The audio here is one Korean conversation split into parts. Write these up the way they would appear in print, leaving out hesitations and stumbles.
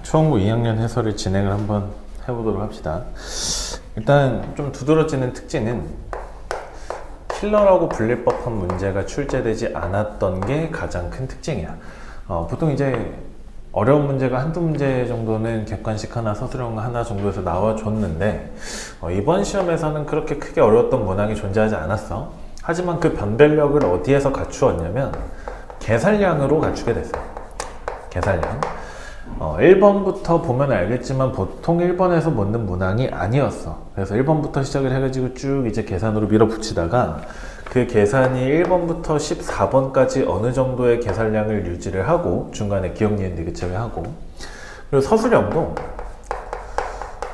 초중고 2학년 해설을 진행을 한번 해보도록 합시다. 일단 좀 두드러지는 특징은 킬러라고 불릴 법한 문제가 출제되지 않았던 게 가장 큰 특징이야. 보통 이제 어려운 문제가 한두 문제 정도는 객관식 하나, 서술형 하나 정도에서 나와줬는데 이번 시험에서는 그렇게 크게 어려웠던 문항이 존재하지 않았어. 하지만 그 변별력을 어디에서 갖추었냐면 계산량으로 갖추게 됐어요. 계산량. 1번부터 보면 알겠지만 보통 1번에서 묻는 문항이 아니었어. 그래서 1번부터 시작을 해가지고 쭉 이제 계산으로 밀어붙이다가 그 계산이 1번부터 14번까지 어느 정도의 계산량을 유지를 하고 중간에 기억, 니은, 디귿체를 하고, 그리고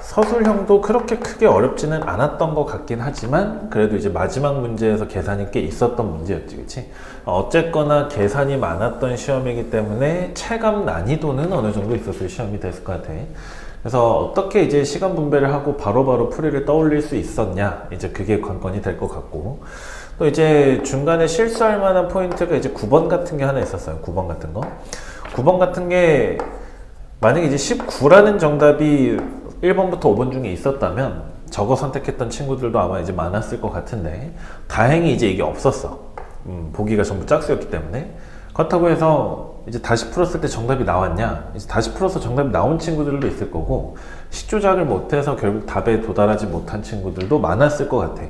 서술형도 그렇게 크게 어렵지는 않았던 것 같긴 하지만 그래도 이제 마지막 문제에서 계산이 꽤 있었던 문제였지, 그치? 어쨌거나 계산이 많았던 시험이기 때문에 체감 난이도는 어느 정도 있었을 시험이 됐을 것 같아. 그래서 어떻게 이제 시간 분배를 하고 바로바로 풀이를 떠올릴 수 있었냐, 이제 그게 관건이 될 것 같고, 또 이제 중간에 실수할 만한 포인트가 이제 9번 같은 게 하나 있었어요. 9번 같은 거. 9번 같은 게 만약에 이제 19라는 정답이 1번부터 5번 중에 있었다면 저거 선택했던 친구들도 아마 이제 많았을 것 같은데 다행히 이제 이게 없었어. 보기가 전부 짝수였기 때문에. 그렇다고 해서 이제 다시 풀었을 때 정답이 나왔냐? 이제 다시 풀어서 정답이 나온 친구들도 있을 거고 시조작을 못해서 결국 답에 도달하지 못한 친구들도 많았을 것 같아.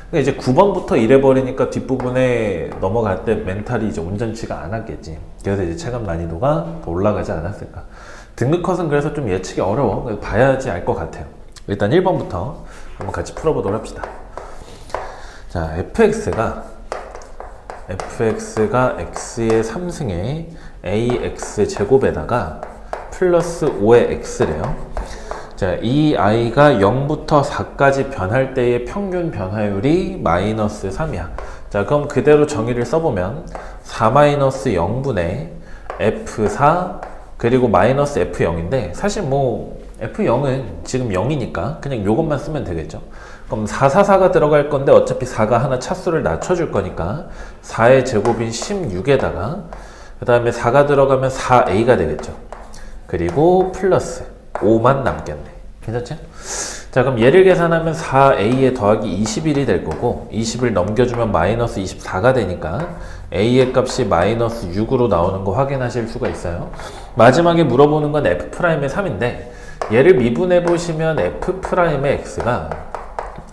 그러니까 이제 9번부터 이래버리니까 뒷부분에 넘어갈 때 멘탈이 이제 온전치가 않았겠지. 그래서 이제 체감 난이도가 더 올라가지 않았을까. 등급컷은 그래서 좀 예측이 어려워. 봐야지 알 것 같아요. 일단 1번부터 한번 같이 풀어보도록 합시다. 자, fx가 x의 3승에 ax 제곱에다가 플러스 5의 x래요. 자, 이 i가 0부터 4까지 변할 때의 평균 변화율이 마이너스 3이야. 자, 그럼 그대로 정의를 써보면 4-0분의 f4 그리고 마이너스 f0인데 사실 뭐 f0은 지금 0이니까 그냥 요것만 쓰면 되겠죠. 그럼 4가 들어갈 건데 어차피 4가 하나 차수를 낮춰줄 거니까 4의 제곱인 16에다가 그 다음에 4가 들어가면 4a가 되겠죠. 그리고 플러스 5만 남겠네. 괜찮지? 자, 그럼 얘를 계산하면 4a에 더하기 21이 될 거고 20을 넘겨주면 마이너스 24가 되니까 a의 값이 마이너스 6으로 나오는 거 확인하실 수가 있어요. 마지막에 물어보는 건 f'의 3인데 얘를 미분해 보시면 f'의 x가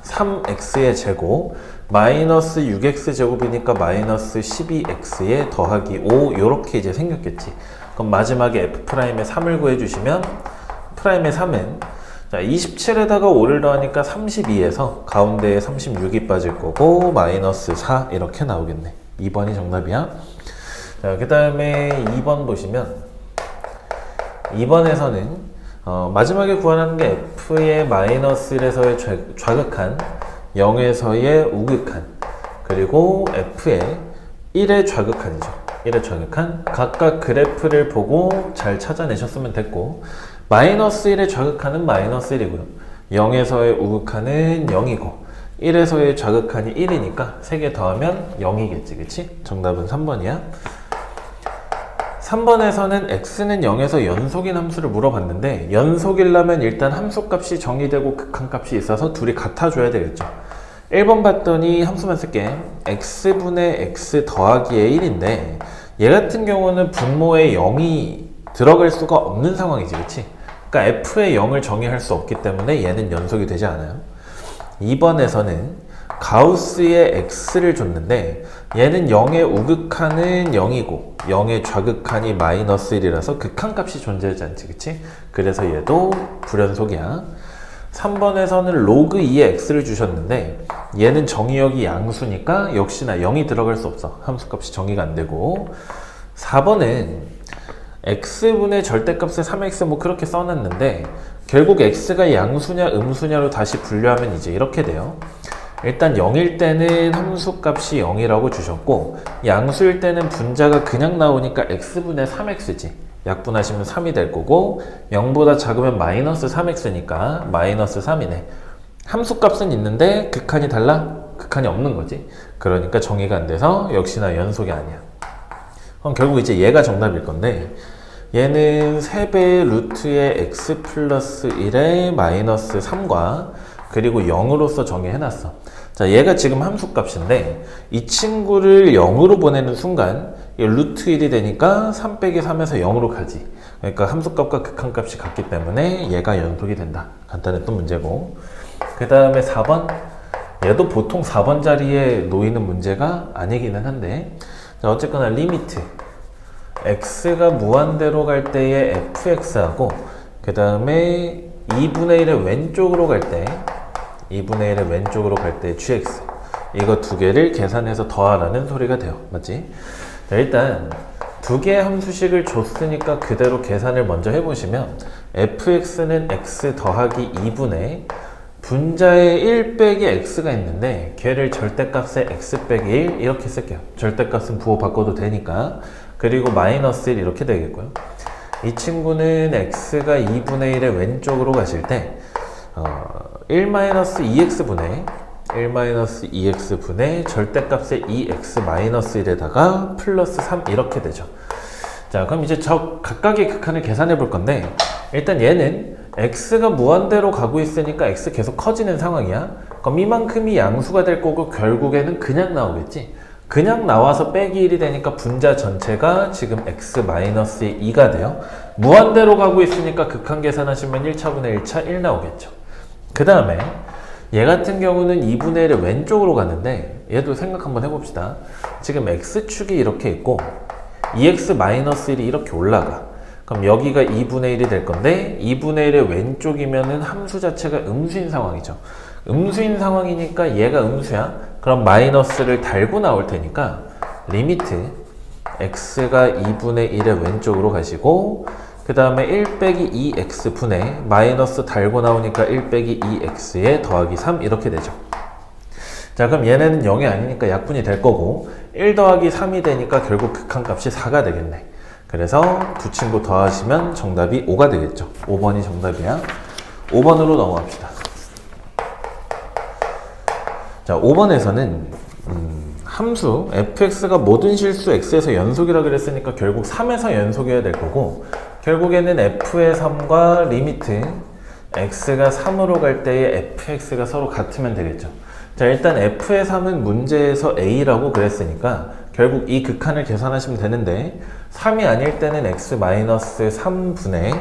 3x의 제곱 마이너스 6x 제곱이니까 마이너스 12x에 더하기 5 요렇게 이제 생겼겠지. 그럼 마지막에 f'의 3을 구해주시면 프라임의 3은 자, 27에다가 5를 더하니까 32에서 가운데에 36이 빠질 거고 마이너스 4 이렇게 나오겠네. 2번이 정답이야. 자, 그 다음에 2번 보시면 2번에서는 마지막에 구하는 게 f의 마이너스 1에서의 좌극한 0에서의 우극한 그리고 f의 1의 좌극한이죠. 1의 좌극한 각각 그래프를 보고 잘 찾아내셨으면 됐고 마이너스 1의 좌극한은 마이너스 1이고요. 0에서의 우극한은 0이고 1에서의 좌극한이 1이니까 3개 더하면 0이겠지, 그치? 정답은 3번이야. 3번에서는 x는 0에서 연속인 함수를 물어봤는데 연속이려면 일단 함수값이 정의되고 극한값이 있어서 둘이 같아줘야 되겠죠. 1번 봤더니 함수만 쓸게. x분의 x 더하기의 1인데 얘 같은 경우는 분모에 0이 들어갈 수가 없는 상황이지, 그치? 그러니까 f의 0을 정의할 수 없기 때문에 얘는 연속이 되지 않아요. 2번에서는 가우스의 x를 줬는데 얘는 0의 우극한은 0이고 0의 좌극한이 마이너스 1이라서 극한값이 존재하지 않지, 그치? 그래서 얘도 불연속이야. 3번에서는 로그 2의 x를 주셨는데 얘는 정의역이 양수니까 역시나 0이 들어갈 수 없어. 함수값이 정의가 안 되고 4번은 x분의 절대값의 3x 뭐 그렇게 써놨는데 결국 x가 양수냐 음수냐로 다시 분류하면 이제 이렇게 돼요. 일단 0일 때는 함수값이 0이라고 주셨고 양수일 때는 분자가 그냥 나오니까 x분의 3x지. 약분하시면 3이 될 거고 0보다 작으면 마이너스 3x니까 마이너스 3이네. 함수값은 있는데 극한이 달라? 극한이 없는 거지. 그러니까 정의가 안 돼서 역시나 연속이 아니야. 그럼 결국 이제 얘가 정답일 건데 얘는 3배의 루트의 x 플러스 1의 마이너스 3과 그리고 0으로서 정의해놨어. 자, 얘가 지금 함수값인데 이 친구를 0으로 보내는 순간 루트 1이 되니까 3 빼기 3에서 0으로 가지. 그러니까 함수값과 극한값이 같기 때문에 얘가 연속이 된다. 간단했던 문제고, 그 다음에 4번, 얘도 보통 4번 자리에 놓이는 문제가 아니기는 한데, 자, 어쨌거나 리미트 x가 무한대로 갈 때의 fx하고 그 다음에 2분의 1의 왼쪽으로 갈 때 2분의 1의 왼쪽으로 갈 때 gx, 이거 두 개를 계산해서 더하라는 소리가 돼요. 맞지? 자, 일단 두 개의 함수식을 줬으니까 그대로 계산을 먼저 해보시면 fx는 x 더하기 2분의 분자에 1 빼기 x가 있는데 걔를 절대값에 x 빼기 1 이렇게 쓸게요. 절대값은 부호 바꿔도 되니까. 그리고 마이너스 1 이렇게 되겠고요. 이 친구는 x가 2분의 1의 왼쪽으로 가실 때 1-2x분의 1-2x분의 절대값의 2x-1에다가 플러스 3 이렇게 되죠. 자, 그럼 이제 저 각각의 극한을 계산해 볼 건데, 일단 얘는 x가 무한대로 가고 있으니까 x 계속 커지는 상황이야. 그럼 이만큼이 양수가 될 거고 결국에는 그냥 나오겠지. 그냥 나와서 빼기 1이 되니까 분자 전체가 지금 x-2가 돼요. 무한대로 가고 있으니까 극한 계산하시면 1차분의 1차 1 나오겠죠. 그 다음에 얘 같은 경우는 2분의 1의 왼쪽으로 가는데, 얘도 생각 한번 해봅시다. 지금 x축이 이렇게 있고 2x-1이 이렇게 올라가. 그럼 여기가 2분의 1이 될 건데 2분의 1의 왼쪽이면은 함수 자체가 음수인 상황이죠. 음수인 상황이니까 얘가 음수야. 그럼 마이너스를 달고 나올 테니까 리미트 x가 2분의 1의 왼쪽으로 가시고 그 다음에 1 빼기 2x 분의 마이너스 달고 나오니까 1 빼기 2x에 더하기 3 이렇게 되죠. 자, 그럼 얘네는 0이 아니니까 약분이 될 거고 1 더하기 3이 되니까 결국 극한값이 4가 되겠네. 그래서 두 친구 더하시면 정답이 5가 되겠죠. 5번이 정답이야. 5번으로 넘어갑시다. 자, 5번에서는 함수 fx가 모든 실수 x에서 연속이라 그랬으니까 결국 3에서 연속이어야 될 거고, 결국에는 f의 3과 리미트 x가 3으로 갈 때의 fx가 서로 같으면 되겠죠. 자, 일단 f의 3은 문제에서 a라고 그랬으니까 결국 이 극한을 계산하시면 되는데, 3이 아닐 때는 x-3분의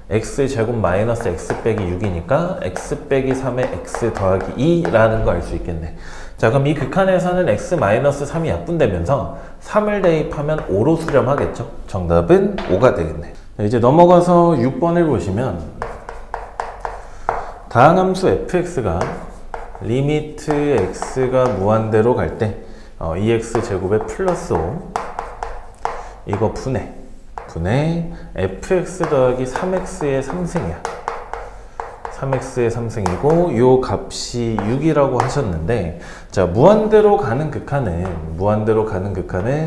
x제곱 마이너스 x 빼기 6이니까 x 빼기 3의 x 더하기 2라는 거 알 수 있겠네. 자, 그럼 이 극한에서는 x-3이 약분되면서 3을 대입하면 5로 수렴하겠죠. 정답은 5가 되겠네. 자, 이제 넘어가서 6번을 보시면 다항함수 fx가 리미트 x가 무한대로 갈 때 2x제곱에 플러스 5 이거 분해 fx 더하기 3x의 3승이야. 3x의 3승이고 요 값이 6이라고 하셨는데, 자, 무한대로 가는 극한은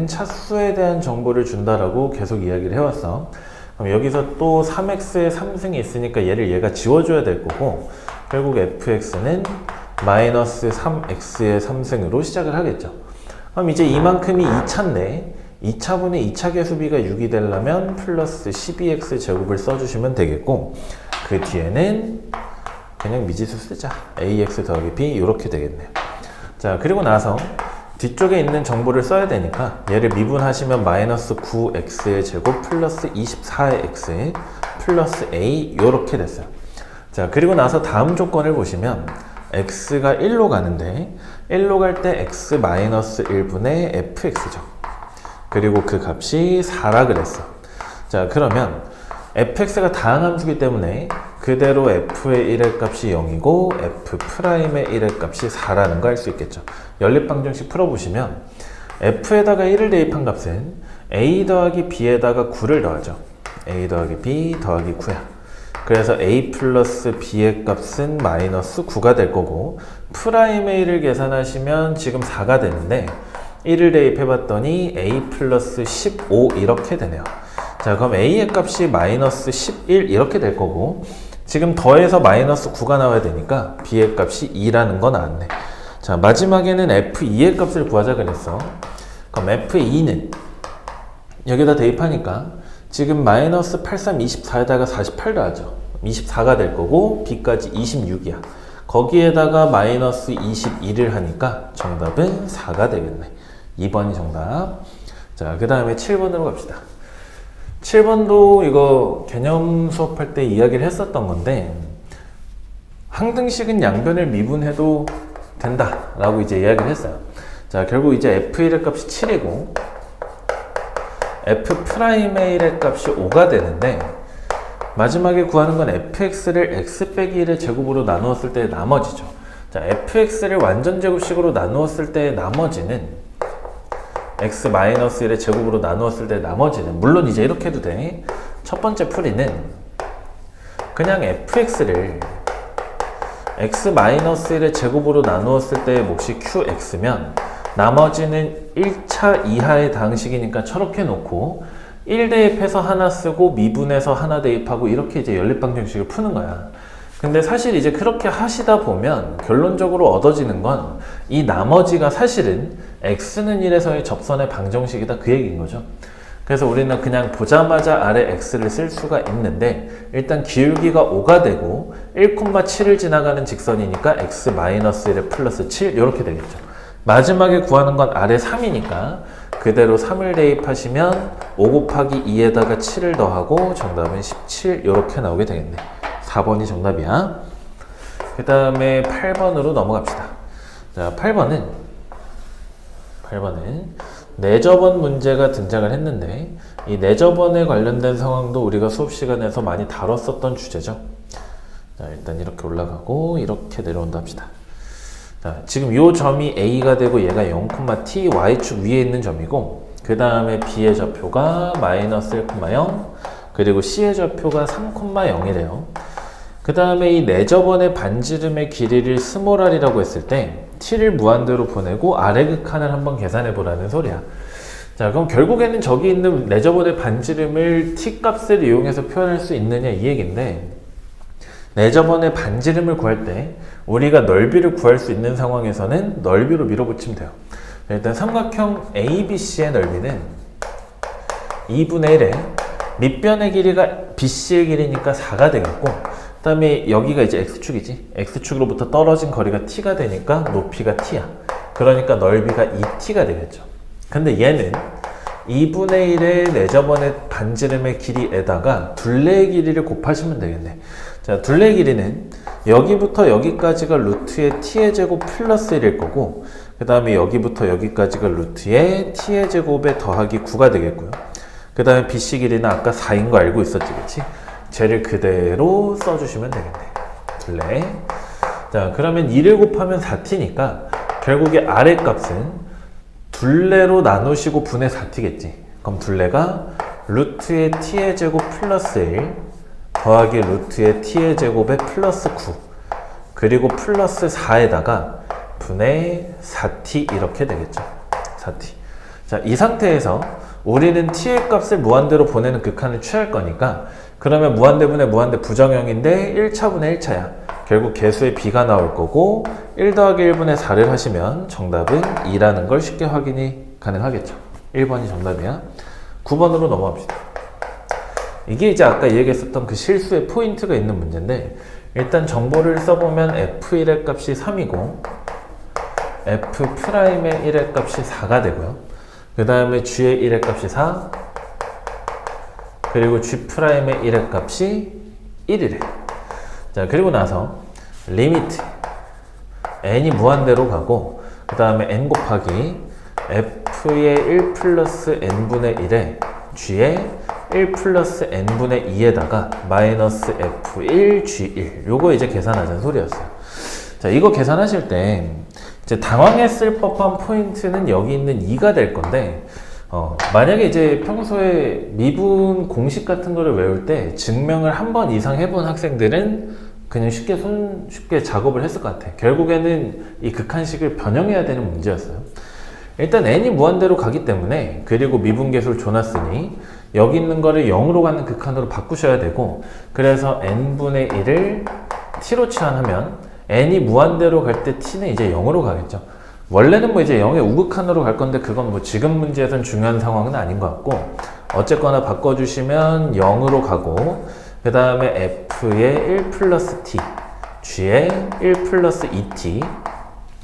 차수에 대한 정보를 준다라고 계속 이야기를 해왔어. 그럼 여기서 또 3x의 3승이 있으니까 얘가 지워줘야 될 거고, 결국 fx는 마이너스 3x의 3승으로 시작을 하겠죠. 그럼 이제 이만큼이 2차인데 2차분의 2차 계수비가 6이 되려면 플러스 12x 제곱을 써주시면 되겠고, 그 뒤에는 그냥 미지수 쓰자. ax 더하기 b 이렇게 되겠네요. 자, 그리고 나서 뒤쪽에 있는 정보를 써야 되니까 얘를 미분하시면 마이너스 9x의 제곱 플러스 24의 x 플러스 a 이렇게 됐어요. 자, 그리고 나서 다음 조건을 보시면 x가 1로 가는데 1로 갈 때 x-1분의 fx죠. 그리고 그 값이 4라 그랬어. 자, 그러면 fx가 다항함수기 때문에 그대로 f의 1의 값이 0이고 f'의 1의 값이 4라는 거 알 수 있겠죠. 연립방정식 풀어보시면 f에다가 1을 대입한 값은 a 더하기 b에다가 9를 더하죠. a 더하기 b 더하기 9야. 그래서 a 플러스 b의 값은 마이너스 9가 될 거고, 프라임의 1을 계산하시면 지금 4가 되는데 1을 대입해봤더니 a 플러스 15 이렇게 되네요. 자, 그럼 a의 값이 마이너스 11 이렇게 될 거고, 지금 더해서 마이너스 9가 나와야 되니까 b의 값이 2라는 거 나왔네. 자, 마지막에는 f2의 값을 구하자 그랬어. 그럼 f2는 여기다 대입하니까 지금 마이너스 83, 24에다가 48 더하죠. 24가 될 거고 b까지 26이야. 거기에다가 마이너스 21을 하니까 정답은 4가 되겠네. 2번이 정답. 자, 그 다음에 7번으로 갑시다. 7번도 이거 개념 수업할 때 이야기를 했었던 건데, 항등식은 양변을 미분해도 된다 라고 이제 이야기를 했어요. 자, 결국 이제 f1의 값이 7이고 f'의 1의 값이 5가 되는데, 마지막에 구하는 건 fx를 x 빼기 1의 제곱으로 나누었을 때의 나머지죠. 자, fx를 완전 제곱식으로 나누었을 때의 나머지는 x 마이너스 1의 제곱으로 나누었을 때의 나머지는, 물론 이제 이렇게 해도 돼. 첫 번째 풀이는 그냥 fx를 x 마이너스 1의 제곱으로 나누었을 때의 몫이 qx면 나머지는 1차 이하의 다항식이니까 저렇게 놓고 1대입해서 하나 쓰고 미분해서 하나 대입하고 이렇게 이제 연립방정식을 푸는 거야. 근데 사실 이제 그렇게 하시다 보면 결론적으로 얻어지는 건 이 나머지가 사실은 x는 1에서의 접선의 방정식이다, 그 얘기인 거죠. 그래서 우리는 그냥 보자마자 아래 x를 쓸 수가 있는데, 일단 기울기가 5가 되고 1,7을 지나가는 직선이니까 x-1의 플러스 7 이렇게 되겠죠. 마지막에 구하는 건 아래 3이니까 그대로 3을 대입하시면 5 곱하기 2에다가 7을 더하고 정답은 17 이렇게 나오게 되겠네. 4번이 정답이야. 그 다음에 8번으로 넘어갑시다. 자, 8번은 내저번 문제가 등장을 했는데, 이 내저번에 관련된 상황도 우리가 수업 시간에서 많이 다뤘었던 주제죠. 자, 일단 이렇게 올라가고 이렇게 내려온다 합시다. 자, 지금 이 점이 a가 되고 얘가 0,t y축 위에 있는 점이고, 그 다음에 b의 좌표가 마이너스 1,0 그리고 c의 좌표가 3,0이래요. 그 다음에 이 내저번의 반지름의 길이를 스몰 r이라고 했을 때 t를 무한대로 보내고 아래 극한을 한번 계산해 보라는 소리야. 자, 그럼 결국에는 저기 있는 내저번의 반지름을 t 값을 이용해서 표현할 수 있느냐 이 얘기인데, 내저번의 반지름을 구할 때 우리가 넓이를 구할 수 있는 상황에서는 넓이로 밀어붙이면 돼요. 일단 삼각형 ABC의 넓이는 2분의 1에 밑변의 길이가 BC의 길이니까 4가 되겠고, 그 다음에 여기가 이제 X축이지. X축으로부터 떨어진 거리가 T가 되니까 높이가 T야. 그러니까 넓이가 2T가 되겠죠. 근데 얘는 2분의 1의 내저번의 반지름의 길이에다가 둘레의 길이를 곱하시면 되겠네. 자, 둘레의 길이는 여기부터 여기까지가 루트의 t의 제곱 플러스 1일 거고, 그 다음에 여기부터 여기까지가 루트의 t의 제곱에 더하기 9가 되겠고요. 그 다음에 BC 길이는 아까 4인 거 알고 있었지, 그치? 쟤를 그대로 써주시면 되겠네. 둘레. 자, 그러면 2를 곱하면 4t니까 결국에 아래 값은 둘레로 나누시고 분의 4t겠지. 그럼 둘레가 루트의 t의 제곱 플러스 1 더하기 루트의 t의 제곱에 플러스 9 그리고 플러스 4에다가 분의 4t 이렇게 되겠죠. 4t. 자, 이 상태에서 우리는 t의 값을 무한대로 보내는 극한을 취할 거니까, 그러면 무한대분의 무한대 부정형인데 1차분의 1차야. 결국 개수의 b가 나올 거고 1 더하기 1분의 4를 하시면 정답은 2라는 걸 쉽게 확인이 가능하겠죠. 1번이 정답이야. 9번으로 넘어갑시다. 이게 이제 아까 얘기했었던 그 실수의 포인트가 있는 문제인데, 일단 정보를 써보면 f1의 값이 3이고 f'의 1의 값이 4가 되고요. 그 다음에 g의 1의 값이 4 그리고 g'의 1의 값이 1이래. 자, 그리고 나서 리미트 n이 무한대로 가고, 그 다음에 n 곱하기 f의 1 플러스 n분의 1에 g의 1 플러스 n분의 2에다가 마이너스 f1 g1 요거 이제 계산하자는 소리였어요. 자, 이거 계산하실 때 이제 당황했을 법한 포인트는 여기 있는 2가 될 건데, 만약에 이제 평소에 미분 공식 같은 거를 외울 때 증명을 한 번 이상 해본 학생들은 그냥 쉽게 작업을 했을 것 같아. 결국에는 이 극한식을 변형해야 되는 문제였어요. 일단 n이 무한대로 가기 때문에, 그리고 미분계수를 줘놨으니 여기 있는 거를 0으로 가는 극한으로 바꾸셔야 되고, 그래서 n분의 1을 t로 치환하면 n이 무한대로 갈 때 t는 이제 0으로 가겠죠. 원래는 뭐 이제 0의 우극한으로 갈 건데 그건 뭐 지금 문제에선 중요한 상황은 아닌 것 같고, 어쨌거나 바꿔주시면 0으로 가고 그 다음에 f의 1 플러스 t, g의 1 플러스 2t,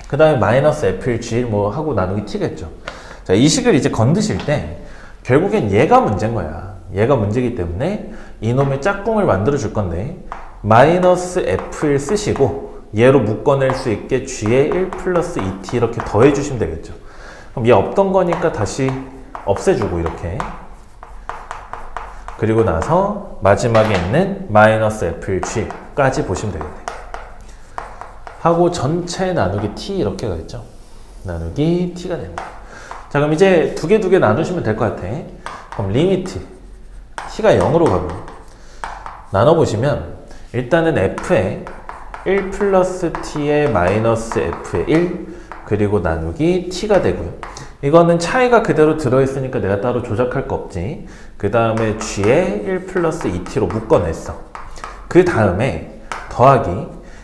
그 다음에 마이너스 f일 g 뭐 하고 나누기 t겠죠. 자, 이 식을 이제 건드실 때 결국엔 얘가 문제인 거야. 얘가 문제이기 때문에 이놈의 짝꿍을 만들어 줄 건데 마이너스 f1 쓰시고 얘로 묶어낼 수 있게 g의 1 플러스 2t 이렇게 더해 주시면 되겠죠. 그럼 얘 없던 거니까 다시 없애주고 이렇게, 그리고 나서 마지막에 있는 마이너스 f1 g까지 보시면 되겠네. 하고 전체 나누기 t 이렇게 가겠죠. 나누기 t가 됩니다. 자, 그럼 이제 두 개 나누시면 될 것 같아. 그럼 리미트 t가 0으로 가고 나눠보시면 일단은 f에 1 플러스 t의 마이너스 f의 1 그리고 나누기 t가 되고요. 이거는 차이가 그대로 들어있으니까 내가 따로 조작할 거 없지. 그 다음에 g의 1 플러스 2t로 묶어냈어. 그 다음에 더하기,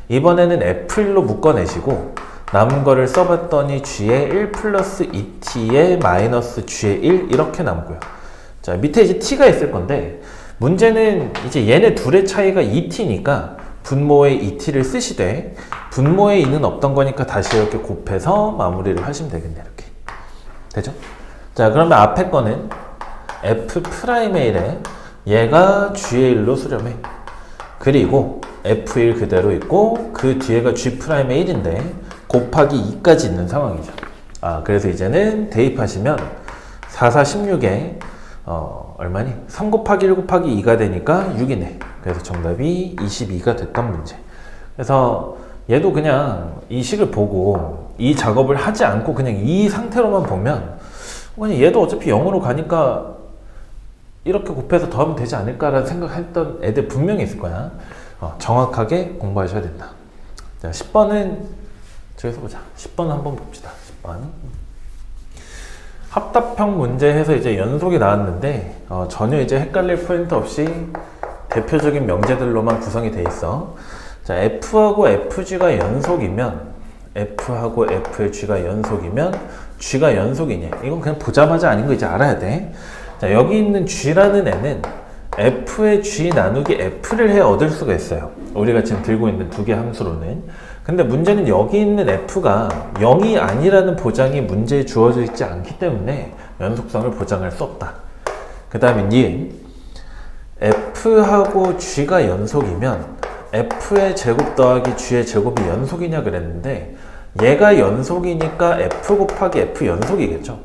이번에는 f1로 묶어내시고 남은 거를 써봤더니 g의 1 플러스 2t의 마이너스 g의 1 이렇게 남고요. 자, 밑에 이제 t가 있을 건데 문제는 이제 얘네 둘의 차이가 2t니까 분모에 2t를 쓰시되 분모에 2는 없던 거니까 다시 이렇게 곱해서 마무리를 하시면 되겠네. 이렇게 되죠? 자, 그러면 앞에 거는 f'의 1에 얘가 g의 1로 수렴해. 그리고 f1 그대로 있고 그 뒤에가 g'의 1인데 곱하기 2까지 있는 상황이죠. 아, 그래서 이제는 대입하시면 4, 4, 16에 얼마니? 3 곱하기 1 곱하기 2가 되니까 6이네. 그래서 정답이 22가 됐던 문제. 그래서 얘도 그냥 이 식을 보고 이 작업을 하지 않고 그냥 이 상태로만 보면 그냥 얘도 어차피 0으로 가니까 이렇게 곱해서 더하면 되지 않을까라는 생각했던 애들 분명히 있을 거야. 정확하게 공부하셔야 된다. 자, 10번은 저기서 보자. 10번 한번 봅시다. 10번. 합답형 문제 해서 이제 연속이 나왔는데 전혀 이제 헷갈릴 포인트 없이 대표적인 명제들로만 구성이 돼 있어. 자, F하고 FG가 연속이면 F하고 F의 G가 연속이면 G가 연속이냐? 이건 그냥 보자마자 아닌 거 이제 알아야 돼. 자, 여기 있는 G라는 애는 F의 G 나누기 F를 해 얻을 수가 있어요. 우리가 지금 들고 있는 두 개 함수로는. 근데 문제는 여기 있는 F가 0이 아니라는 보장이 문제에 주어져 있지 않기 때문에 연속성을 보장할 수 없다. 그 다음에 니은 F하고 G가 연속이면 F의 제곱 더하기 G의 제곱이 연속이냐 그랬는데 얘가 연속이니까 F 곱하기 F 연속이겠죠.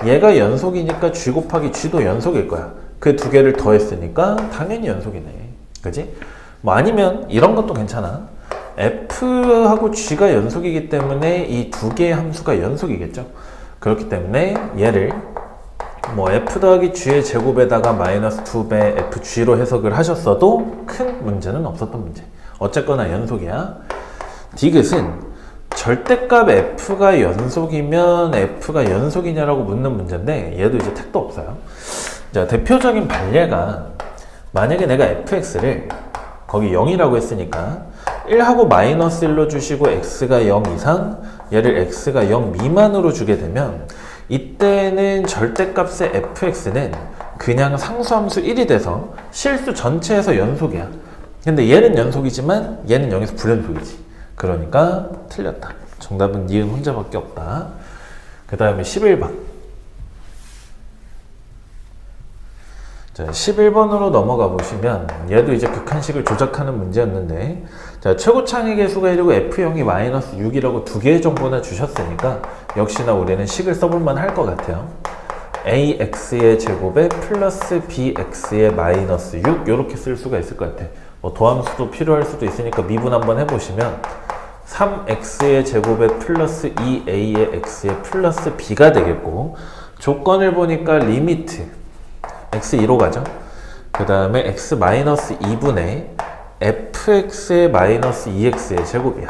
얘가 연속이니까 G 곱하기 G도 연속일 거야. 그 두 개를 더했으니까 당연히 연속이네. 그지? 뭐 아니면 이런 것도 괜찮아. F하고 G가 연속이기 때문에 이 두 개의 함수가 연속이겠죠. 그렇기 때문에 얘를 뭐 F 더하기 G의 제곱에다가 마이너스 2배 FG로 해석을 하셨어도 큰 문제는 없었던 문제. 어쨌거나 연속이야. 디귿은 절대값 F가 연속이면 F가 연속이냐라고 묻는 문제인데 얘도 이제 택도 없어요. 자, 대표적인 반례가 만약에 내가 fx를 거기 0이라고 했으니까 1하고 마이너스 1로 주시고 x가 0 이상 얘를 x가 0 미만으로 주게 되면 이때는 절대값의 fx는 그냥 상수함수 1이 돼서 실수 전체에서 연속이야. 근데 얘는 연속이지만 얘는 0에서 불연속이지. 그러니까 틀렸다. 정답은 니은 혼자밖에 없다. 그 다음에 11번. 자, 11번으로 넘어가 보시면 얘도 이제 극한식을 조작하는 문제였는데 자, 최고 창의 개수가 1이고 f0이 마이너스 6이라고 두 개의 정보나 주셨으니까 역시나 우리는 식을 써볼만 할 것 같아요. ax의 제곱에 플러스 bx의 마이너스 6 이렇게 쓸 수가 있을 것 같아. 뭐 도함수도 필요할 수도 있으니까 미분 한번 해보시면 3x의 제곱에 플러스 2a의 x의 플러스 b가 되겠고 조건을 보니까 리미트 x 2로 가죠. 그 다음에 x 마이너스 2분의 fx의 마이너스 2x의 제곱이야.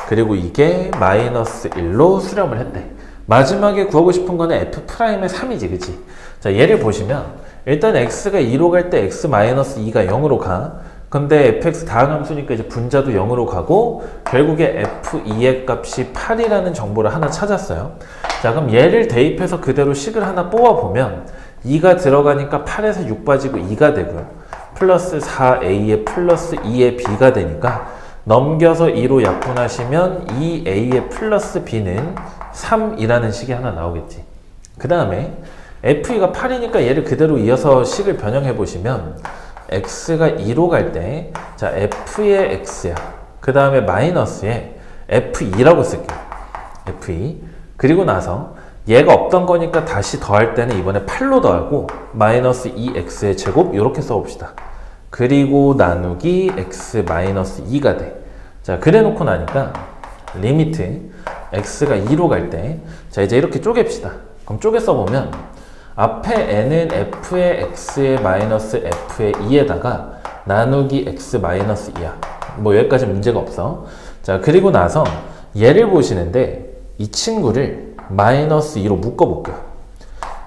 그리고 이게 마이너스 1로 수렴을 했대. 마지막에 구하고 싶은 거는 f'의 3이지, 그치? 자, 얘를 보시면 일단 x가 2로 갈 때 x 마이너스 2가 0으로 가. 근데 fx 다항함수니까 이제 분자도 0으로 가고 결국에 f2의 값이 8이라는 정보를 하나 찾았어요. 자, 그럼 얘를 대입해서 그대로 식을 하나 뽑아보면 2가 들어가니까 8에서 6 빠지고 2가 되고요. 플러스 4a에 플러스 2의 b가 되니까 넘겨서 2로 약분하시면 2a의 플러스 b는 3이라는 식이 하나 나오겠지. 그 다음에 f2가 8이니까 얘를 그대로 이어서 식을 변형해 보시면 x가 2로 갈 때 자 f의 x야. 그 다음에 마이너스에 f2라고 쓸게요. f2. 그리고 나서 얘가 없던 거니까 다시 더할 때는 이번에 8로 더하고 마이너스 2x의 제곱 이렇게 써봅시다. 그리고 나누기 x 마이너스 2가 돼. 자, 그래 놓고 나니까 리미트 x가 2로 갈 때 자 이제 이렇게 쪼갭시다. 그럼 쪼개 써보면 앞에 n은 f의 x의 마이너스 f의 2에다가 나누기 x 마이너스 2야. 뭐 여기까지 문제가 없어. 자, 그리고 나서 얘를 보시는데 이 친구를 마이너스 2로 묶어볼게요.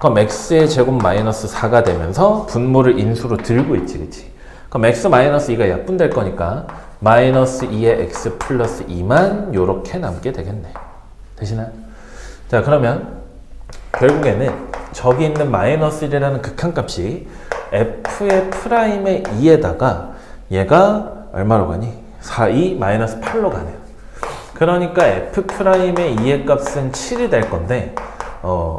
그럼 x의 제곱 마이너스 4가 되면서 분모를 인수로 들고 있지, 그치? 그럼 x 마이너스 2가 약분될 거니까 마이너스 2의 x 플러스 2만 요렇게 남게 되겠네. 되시나요? 자, 그러면 결국에는 저기 있는 마이너스 1이라는 극한값이 f의 프라임의 2에다가 얘가 얼마로 가니? 4, 2 마이너스 8로 가네요. 그러니까 f 프라임의 2의 값은 7이 될 건데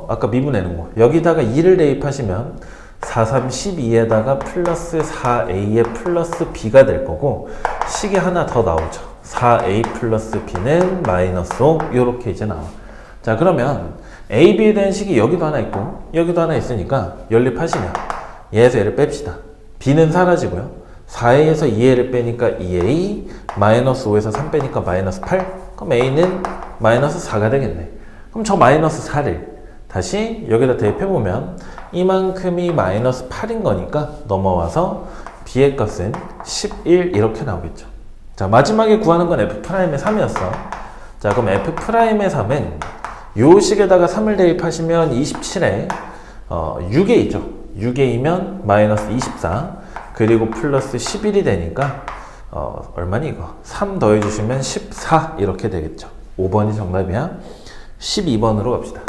아까 미분해놓은 거 여기다가 2를 대입하시면 4, 3, 12에다가 플러스 4a의 플러스 b가 될 거고 식이 하나 더 나오죠. 4a 플러스 b는 마이너스 5 이렇게 이제 나와. 자, 그러면 a, b에 대한 식이 여기도 하나 있고 여기도 하나 있으니까 연립하시면 얘에서 얘를 뺍시다. b는 사라지고요. 4a에서 2a를 빼니까 2a 마이너스 5에서 3 빼니까 마이너스 8. 그럼 a는 마이너스 4가 되겠네. 그럼 저 마이너스 4를 다시 여기다 대입해보면 이만큼이 마이너스 8인 거니까 넘어와서 b의 값은 11 이렇게 나오겠죠. 자, 마지막에 구하는 건 f'의 3이었어. 자, 그럼 f'의 3은 요 식에다가 3을 대입하시면 27에 6a죠. 6a면 마이너스 24 그리고 플러스 11이 되니까 얼마니 이거? 3 더해주시면 14 이렇게 되겠죠. 5번이 정답이야. 12번으로 갑시다.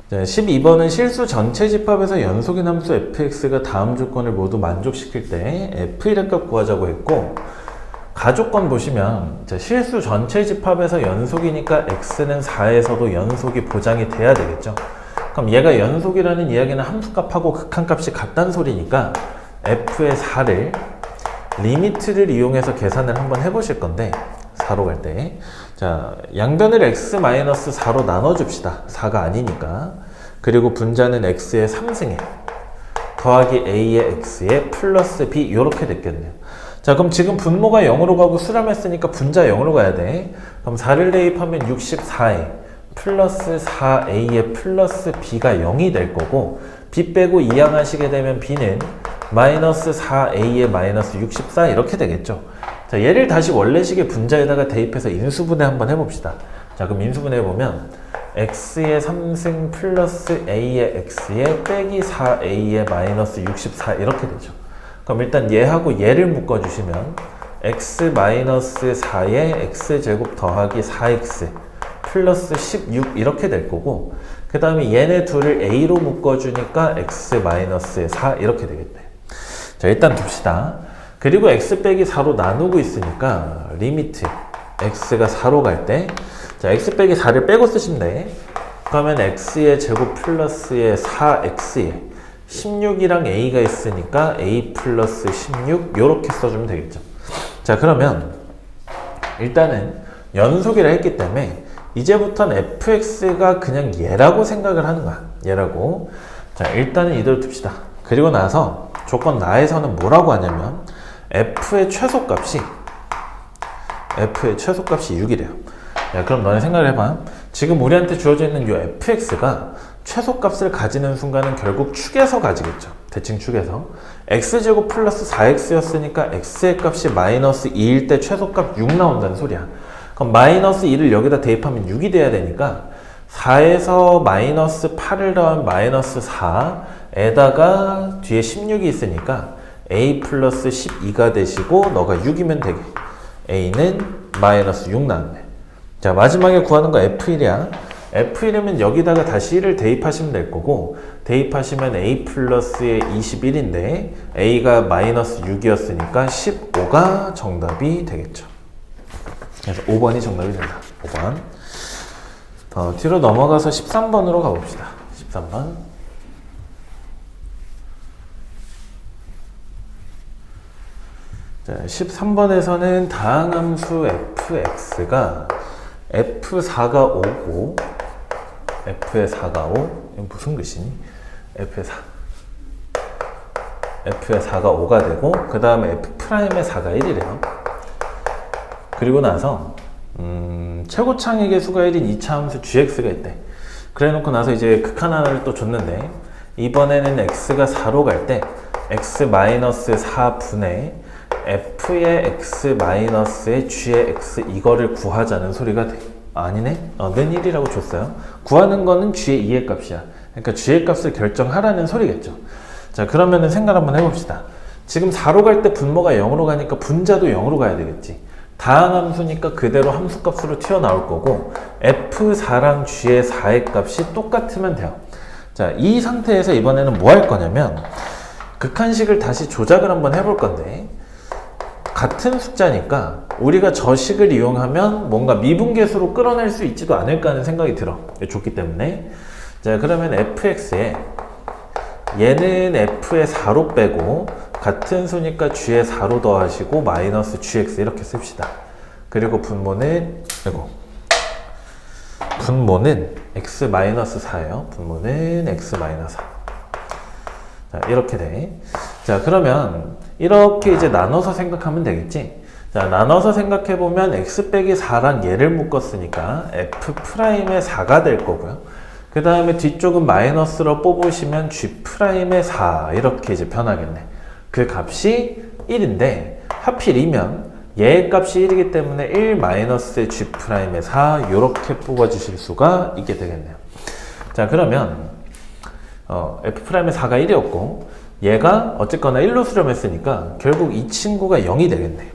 자, 12번은 실수 전체 집합에서 연속인 함수 fx가 다음 조건을 모두 만족시킬 때 f1의 값 구하자고 했고 가조건 보시면 자, 실수 전체 집합에서 연속이니까 x는 4에서도 연속이 보장이 돼야 되겠죠. 그럼 얘가 연속이라는 이야기는 함수값하고 극한값이 같다는 소리니까 f의 4를 리미트를 이용해서 계산을 한번 해보실 건데 4로 갈 때 자, 양변을 x-4로 나눠줍시다. 4가 아니니까. 그리고 분자는 x의 3승에 더하기 a의 x의 플러스 b 이렇게 됐겠네요. 자, 그럼 지금 분모가 0으로 가고 수렴했으니까 분자 0으로 가야 돼. 그럼 4를 대입하면 64에 플러스 4a의 플러스 b가 0이 될 거고 b 빼고 이항하시게 되면 b는 마이너스 4a의 마이너스 64 이렇게 되겠죠. 자, 얘를 다시 원래식의 분자에다가 대입해서 인수분해 한번 해봅시다. 자, 그럼 인수분해 해보면 x의 3승 플러스 a의 x의 빼기 4a의 마이너스 64 이렇게 되죠. 그럼 일단 얘하고 얘를 묶어주시면 x 마이너스 4의 x제곱 더하기 4x 플러스 16 이렇게 될 거고 그 다음에 얘네 둘을 a로 묶어주니까 x 마이너스 4 이렇게 되겠네. 자, 일단 둡시다. 그리고 x 빼기 4로 나누고 있으니까 리미트 x가 4로 갈 때 자, x 빼기 4를 빼고 쓰시면 돼. 그러면 x의 제곱 플러스의 4x에 16이랑 a가 있으니까 a 플러스 16 요렇게 써주면 되겠죠. 자, 그러면 일단은 연속이라 했기 때문에 이제부터는 fx가 그냥 얘라고 생각을 하는 거야. 얘라고. 자, 일단은 이대로 둡시다. 그리고 나서 조건 나에서는 뭐라고 하냐면 f의 최소값이 6이래요. 야, 그럼 너네 생각을 해봐. 지금 우리한테 주어져 있는 이 fx가 최소값을 가지는 순간은 결국 축에서 가지겠죠. 대칭 축에서. x제곱 플러스 4x였으니까 x의 값이 마이너스 2일 때 최소값 6 나온다는 소리야. 그럼 마이너스 2를 여기다 대입하면 6이 돼야 되니까 4에서 마이너스 8을 더하면 마이너스 4에다가 뒤에 16이 있으니까 a 플러스 12가 되시고 너가 6이면 되게 a는 마이너스 6 나왔네. 자, 마지막에 구하는 거 f1이야. F1이면 여기다가 다시 1을 대입하시면 될 거고, 대입하시면 A 플러스의 21인데 A가 마이너스 6이었으니까 15가 정답이 되겠죠. 그래서 5번이 정답이 된다. 5번. 뒤로 넘어가서 13번으로 가봅시다. 13번. 자, 13번에서는 다항함수 fx가 f4가 5고 f의 4가 5, 이건 무슨 글씨니? f의 4 f의 4가 5가 되고, 그 다음에 f'의 4가 1이래요. 그리고 나서 최고창의 수가 1인 2차 함수 gx가 있대. 그래 놓고 나서 이제 극한 하나를 또 줬는데, 이번에는 x가 4로 갈 때 x-4분의 f의 x-의 g의 x 이거를 구하자는 소리가 돼. 아니네? 는 1이라고 줬어요. 구하는 거는 g의 2의 값이야. 그러니까 g의 값을 결정하라는 소리겠죠. 자, 그러면은 생각 한번 해봅시다. 지금 4로 갈 때 분모가 0으로 가니까 분자도 0으로 가야 되겠지. 다항함수니까 그대로 함수값으로 튀어나올 거고, f4랑 g의 4의 값이 똑같으면 돼요. 자, 이 상태에서 이번에는 뭐 할 거냐면 극한식을 다시 조작을 한번 해볼 건데, 같은 숫자니까 우리가 저 식을 이용하면 뭔가 미분계수로 끌어낼 수 있지도 않을까 하는 생각이 들어. 좋기 때문에. 자, 그러면 fx에 얘는 f의 4로 빼고 같은 수니까 g의 4로 더하시고 마이너스 gx 이렇게 씁시다. 그리고 분모는 x-4예요. 분모는 x-4. 자, 이렇게 돼. 자, 그러면 이렇게 이제 나눠서 생각하면 되겠지. 자, 나눠서 생각해보면 x 빼기 4랑 얘를 묶었으니까 f'의 4가 될 거고요. 그 다음에 뒤쪽은 마이너스로 뽑으시면 g'의 4 이렇게 이제 변하겠네. 그 값이 1인데 하필이면 얘의 값이 1이기 때문에 1 마이너스의 g'의 4 이렇게 뽑아주실 수가 있게 되겠네요. 자, 그러면 f'의 4가 1이었고 얘가 어쨌거나 1로 수렴했으니까 결국 이 친구가 0이 되겠네.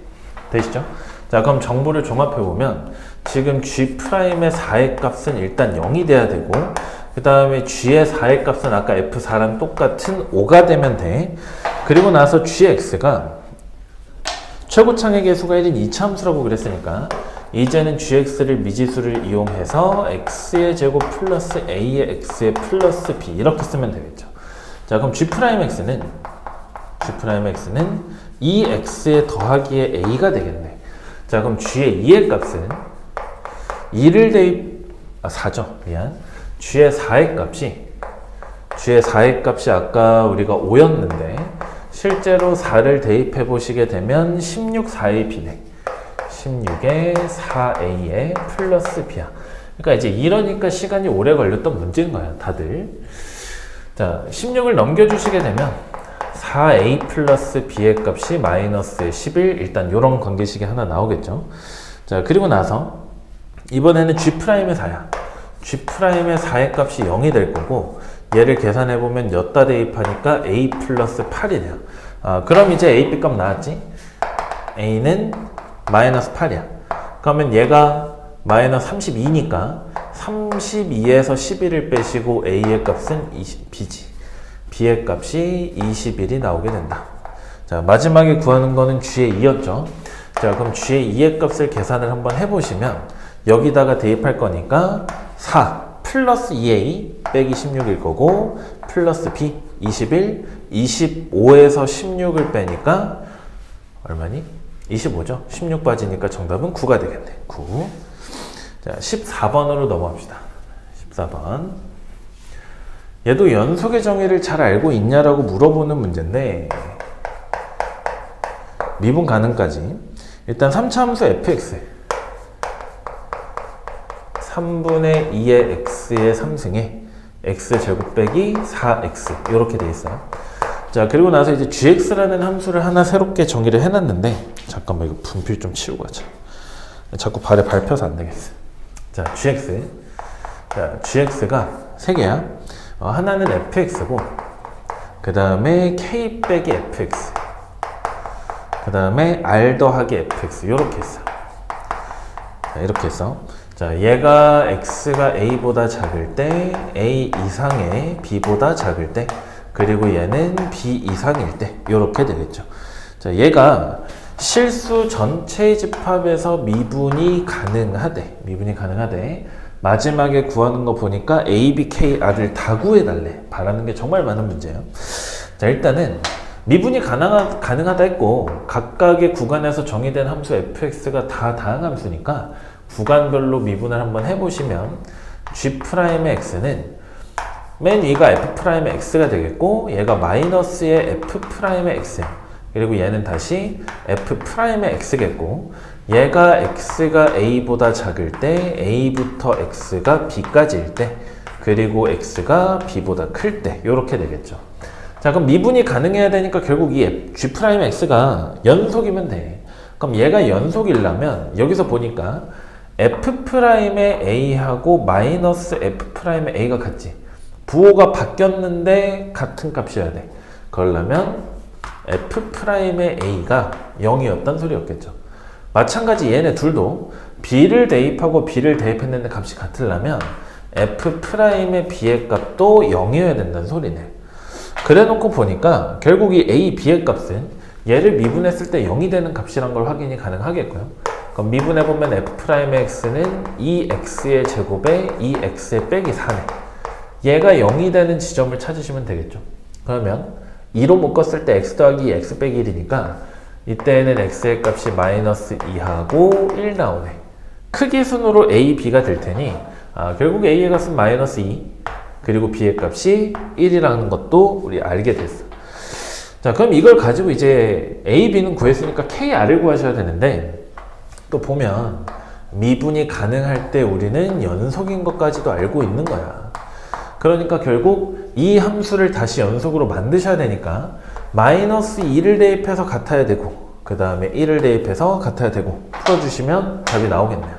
되시죠? 자, 그럼 정보를 종합해보면 지금 g'의 4의 값은 일단 0이 돼야 되고, 그 다음에 g의 4의 값은 아까 f4랑 똑같은 5가 되면 돼. 그리고 나서 gx가 최고창의 개수가 1인 2차 함수라고 그랬으니까 이제는 gx를 미지수를 이용해서 x의 제곱 플러스 a의 x의 플러스 b 이렇게 쓰면 되겠죠. 자, 그럼 g'x는 이 x의 더하기의 a가 되겠네. 자, 그럼 g의 2의 값은 2를 g의 4의 값이 아까 우리가 5였는데 실제로 4를 대입해 보시게 되면 16, 4의 b네. 16에 4a의 플러스 b야. 그러니까 이제 이러니까 시간이 오래 걸렸던 문제인 거야, 다들. 자, 16을 넘겨주시게 되면 4a 플러스 b의 값이 마이너스의 11, 일단 이런 관계식이 하나 나오겠죠. 자, 그리고 나서 이번에는 g'의 4야. g'의 4의 값이 0이 될 거고, 얘를 계산해보면 엿다 대입하니까 a 플러스 8이네요. 그럼 이제 a, b 값 나왔지? a는 마이너스 8이야. 그러면 얘가 마이너스 32니까 32에서 11을 빼시고 a의 값은 b지. b의 값이 21이 나오게 된다. 자, 마지막에 구하는 거는 g의 2였죠. 자, 그럼 g의 2의 값을 계산을 한번 해보시면 여기다가 대입할 거니까 4 플러스 2a 빼기 16일 거고, 플러스 b 21, 25에서 16을 빼니까 얼마니? 25죠. 16 빠지니까 정답은 9가 되겠네. 9. 자, 14번으로 넘어갑시다. 14번. 얘도 연속의 정의를 잘 알고 있냐라고 물어보는 문제인데, 미분 가능까지. 일단 3차 함수 fx 3분의 2의 x의 3승에 x제곱 빼기 4x 이렇게 돼 있어요. 자, 그리고 나서 이제 gx라는 함수를 하나 새롭게 정의를 해놨는데, 잠깐만 이거 분필 좀 치우고 가자. 자꾸 발에 밟혀서 안 되겠어. 자, gx. 자, gx가 3개야. 하나는 fx고, 그 다음에 k 빼기 fx, 그 다음에 r 더하기 fx 이렇게 했어. 자, 이렇게 해서 자, 얘가 x가 a보다 작을 때, a 이상의 b보다 작을 때, 그리고 얘는 b 이상일 때, 이렇게 되겠죠. 자, 얘가 실수 전체의 집합에서 미분이 가능하되, 마지막에 구하는 거 보니까 a, b, k, r을 다 구해달래. 바라는 게 정말 많은 문제예요. 자, 일단은 미분이 가능하다 했고, 각각의 구간에서 정의된 함수 fx가 다 다항함수니까 구간별로 미분을 한번 해보시면 g'의 x는 맨 위가 f'의 x가 되겠고, 얘가 마이너스의 f'의 x, 그리고 얘는 다시 f'의 x겠고, 얘가 x가 a보다 작을 때, a부터 x가 b까지일 때, 그리고 x가 b보다 클 때, 이렇게 되겠죠. 자, 그럼 미분이 가능해야 되니까 결국 이 g'x가 연속이면 돼. 그럼 얘가 연속이려면 여기서 보니까 f'의 a하고 마이너스 f'의 a가 같지. 부호가 바뀌었는데 같은 값이어야 돼. 그러려면 f'의 a가 0이었단 소리였겠죠. 마찬가지 얘네 둘도 b를 대입하고 b를 대입했는데 값이 같으려면 f'의 b의 값도 0이어야 된다는 소리네. 그래 놓고 보니까 결국 이 a, b의 값은 얘를 미분했을 때 0이 되는 값이란 걸 확인이 가능하겠고요. 그럼 미분해보면 f'의 x는 2x의 제곱에 2x의 빼기 4네. 얘가 0이 되는 지점을 찾으시면 되겠죠. 그러면 2로 묶었을 때 x 더하기 x 빼기 1이니까 이때는 x의 값이 마이너스 2하고 1 나오네. 크기 순으로 a, b가 될 테니 결국 a의 값은 마이너스 2, 그리고 b의 값이 1이라는 것도 우리 알게 됐어. 자, 그럼 이걸 가지고 이제 a, b는 구했으니까 k, r을 구하셔야 되는데, 또 보면 미분이 가능할 때 우리는 연속인 것까지도 알고 있는 거야. 그러니까 결국 이 함수를 다시 연속으로 만드셔야 되니까 마이너스 2를 대입해서 같아야 되고, 그 다음에 1을 대입해서 같아야 되고, 풀어주시면 답이 나오겠네요.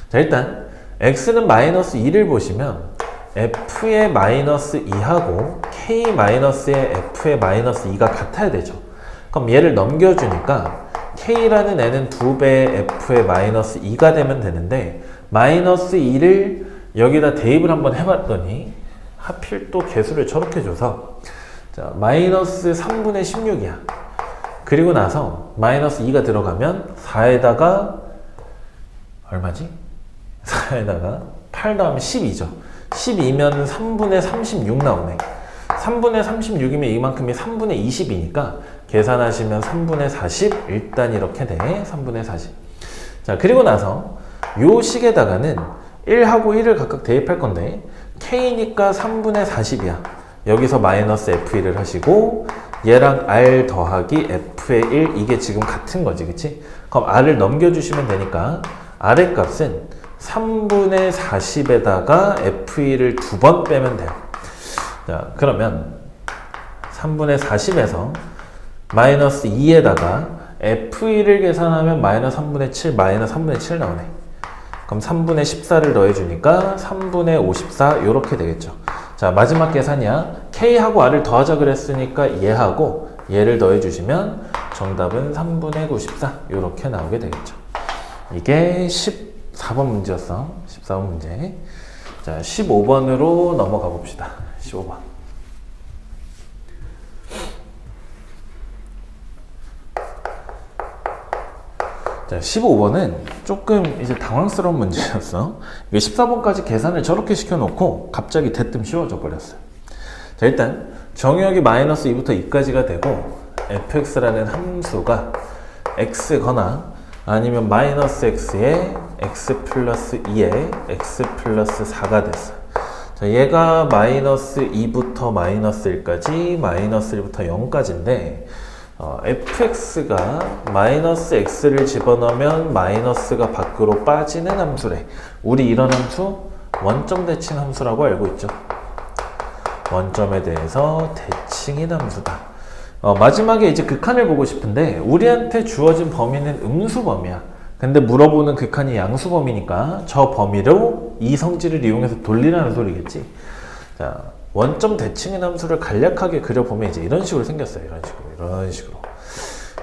자, 일단 x는 마이너스 2를 보시면 f의 마이너스 2하고 k 마이너스의 f의 마이너스 2가 같아야 되죠. 그럼 얘를 넘겨주니까 k라는 애는 2배의 f의 마이너스 2가 되면 되는데, 마이너스 2를 여기다 대입을 한번 해봤더니 하필 또 개수를 저렇게 줘서, 자, 마이너스 3분의 16이야. 그리고 나서 마이너스 2가 들어가면 4에다가 얼마지? 4에다가 8 더하면 12죠. 12면 3분의 36 나오네. 3분의 36이면 이만큼이 3분의 20이니까 계산하시면 3분의 40, 일단 이렇게 돼. 3분의 40. 자, 그리고 나서 요 식에다가는 1하고 1을 각각 대입할 건데, k니까 3분의 40이야. 여기서 마이너스 f1을 하시고, 얘랑 r 더하기 f의 1, 이게 지금 같은 거지, 그치? 그럼 r을 넘겨주시면 되니까 r의 값은 3분의 40에다가 f1을 2번 빼면 돼요. 자, 그러면 3분의 40에서 마이너스 2에다가 f1을 계산하면 마이너스 3분의 7, 마이너스 3분의 7 나오네. 그럼 3분의 14를 더해주니까 3분의 54 이렇게 되겠죠. 자, 마지막 계산이야. k하고 r을 더하자 그랬으니까 얘하고 얘를 더해주시면 정답은 3분의 94 이렇게 나오게 되겠죠. 이게 14번 문제였어. 14번 문제. 자, 15번으로 넘어가 봅시다. 15번. 자, 15번은 조금 이제 당황스러운 문제였어. 이게 14번까지 계산을 저렇게 시켜놓고 갑자기 대뜸 쉬워져 버렸어요. 자, 일단 정의역이 마이너스 2부터 2까지가 되고 fx라는 함수가 x거나 아니면 마이너스 x에 x 플러스 2에 x 플러스 4가 됐어. 자, 얘가 마이너스 2부터 마이너스 1까지, 마이너스 1부터 0까지인데 fx가 마이너스 x를 집어넣으면 마이너스가 밖으로 빠지는 함수래. 우리 이런 함수 원점 대칭 함수라고 알고 있죠. 원점에 대해서 대칭인 함수다. 마지막에 이제 극한을 보고 싶은데, 우리한테 주어진 범위는 음수 범위야. 근데 물어보는 극한이 양수 범위니까 저 범위로 이 성질을 이용해서 돌리라는 소리겠지. 자, 원점 대칭인 함수를 간략하게 그려보면 이제 이런 식으로 생겼어요. 이런 식으로.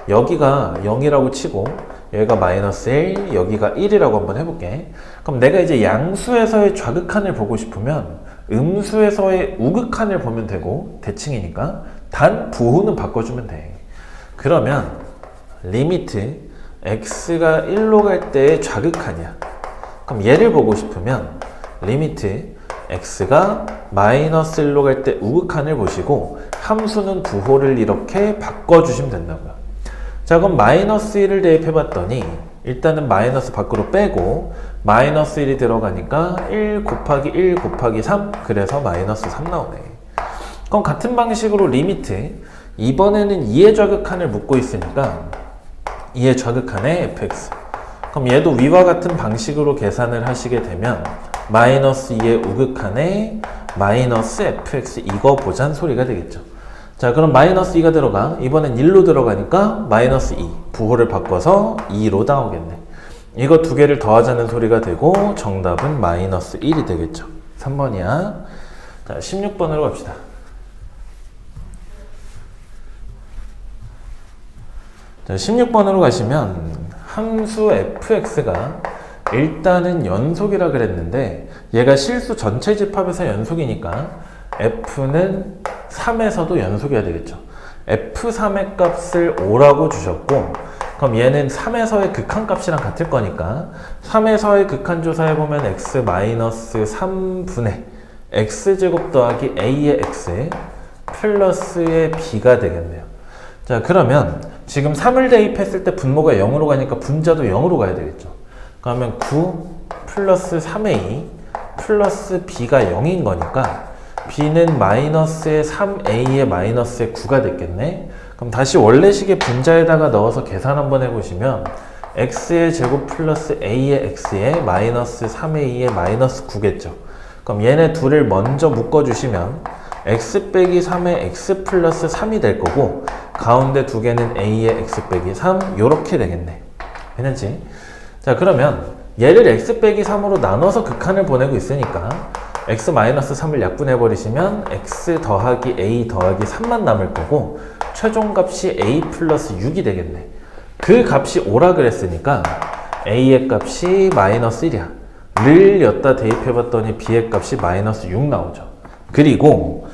여기가 0이라고 치고 여기가 마이너스 1, 여기가 1이라고 한번 해볼게. 그럼 내가 이제 양수에서의 좌극한을 보고 싶으면 음수에서의 우극한을 보면 되고 대칭이니까 단 부호는 바꿔주면 돼. 그러면 리미트 x가 1로 갈 때의 좌극한이야. 그럼 얘를 보고 싶으면 리미트 x가 마이너스 1로 갈 때 우극한을 보시고 함수는 부호를 이렇게 바꿔주시면 된다고요. 자, 그럼 마이너스 1을 대입해 봤더니 일단은 마이너스 밖으로 빼고 마이너스 1이 들어가니까 1 곱하기 1 곱하기 3, 그래서 마이너스 3 나오네. 그럼 같은 방식으로 리미트, 이번에는 2의 좌극한을 묻고 있으니까 2의 좌극한의 fx, 그럼 얘도 위와 같은 방식으로 계산을 하시게 되면 마이너스 2의 우극한의 마이너스 fx, 이거 보잔 소리가 되겠죠. 자, 그럼 마이너스 2가 들어가, 이번엔 1로 들어가니까 마이너스 2, 부호를 바꿔서 2로 나오겠네. 이거 두 개를 더하자는 소리가 되고 정답은 마이너스 1이 되겠죠. 3번이야. 자, 16번으로 갑시다. 자, 16번으로 가시면 함수 fx가 일단은 연속이라 그랬는데 얘가 실수 전체 집합에서 연속이니까 f는 3에서도 연속이어야 되겠죠. f3의 값을 5라고 주셨고, 그럼 얘는 3에서의 극한값이랑 같을 거니까 3에서의 극한 조사해보면 x-3분의 x제곱 더하기 a의 x 플러스의 b가 되겠네요. 자, 그러면 지금 3을 대입했을 때 분모가 0으로 가니까 분자도 0으로 가야 되겠죠. 그러면 9 플러스 3a 플러스 b가 0인 거니까 b는 마이너스의 3a의 마이너스의 9가 됐겠네. 그럼 다시 원래식의 분자에다가 넣어서 계산 한번 해보시면 x의 제곱 플러스 a의 x의 마이너스 3a의 마이너스 9겠죠. 그럼 얘네 둘을 먼저 묶어주시면 x 빼기 3의 x 플러스 3이 될 거고 가운데 두 개는 a의 x 빼기 3 요렇게 되겠네. 괜찮지? 자, 그러면 얘를 x 빼기 3으로 나눠서 극한을 보내고 있으니까 x-3을 약분해버리시면 x 더하기 a 더하기 3만 남을 거고 최종값이 a 플러스 6이 되겠네. 그 값이 5라 그랬으니까 a의 값이 마이너스 1이야. 를 였다 대입해봤더니 b의 값이 마이너스 6 나오죠. 그리고